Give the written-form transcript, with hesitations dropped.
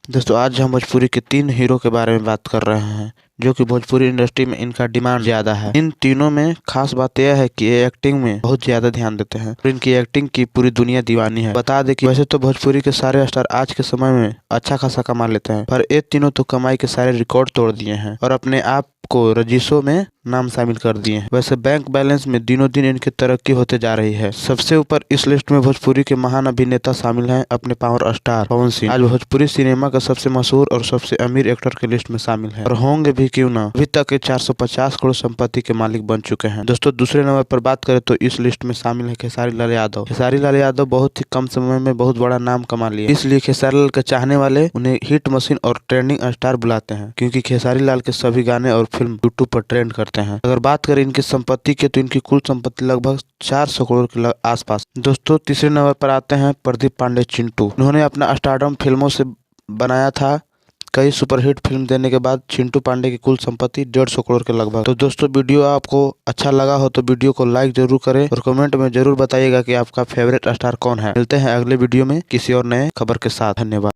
दोस्तों आज हम भोजपुरी के 3 हीरो के बारे में बात कर रहे हैं जो कि भोजपुरी इंडस्ट्री में इनका डिमांड ज्यादा है। इन तीनों में खास बात यह है कि ये एक्टिंग में बहुत ज्यादा ध्यान देते हैं और इनकी एक्टिंग की पूरी दुनिया दीवानी है। बता दें कि वैसे तो भोजपुरी के सारे स्टार आज के समय में अच्छा खासा कमा लेते हैं, पर ये तीनों तो कमाई के सारे रिकॉर्ड तोड़ दिए हैं और अपने आप को रजिशों में नाम शामिल कर दिए हैं। वैसे बैंक बैलेंस में दिनों दिन इनकी तरक्की होते जा रही है। सबसे ऊपर इस लिस्ट में भोजपुरी के महान अभिनेता शामिल हैं अपने पावर स्टार पवन सिंह। आज भोजपुरी सिनेमा का सबसे मशहूर और सबसे अमीर एक्टर के लिस्ट में शामिल है और होंगे भी क्यों ना। अभी तक 450 करोड़ संपत्ति के मालिक बन चुके हैं। दोस्तों दूसरे नंबर पर बात करें तो इस लिस्ट में शामिल है खेसारी लाल यादव। खेसारी लाल यादव बहुत ही कम समय में बहुत बड़ा नाम कमा लिया, इसलिए खेसारी लाल के चाहने वाले उन्हें हिट मशीन और ट्रेंडिंग स्टार बुलाते हैं, क्योंकि खेसारी लाल के सभी गाने और फिल्म यूट्यूब पर ट्रेंड करते हैं। अगर बात करें इनकी संपत्ति के तो इनकी कुल संपत्ति लगभग 400 करोड़ के आसपास। दोस्तों तीसरे नंबर पर आते हैं प्रदीप पांडे चिंटू। उन्होंने अपना स्टारडम फिल्मों से बनाया था। कई सुपरहिट फिल्म देने के बाद चिंटू पांडे की कुल संपत्ति 150 करोड़ के लगभग। तो दोस्तों वीडियो आपको अच्छा लगा हो तो वीडियो को लाइक जरूर करें और कमेंट में जरूर बताइएगा कि आपका फेवरेट स्टार कौन है। मिलते हैं अगले वीडियो में किसी और नए खबर के साथ। धन्यवाद।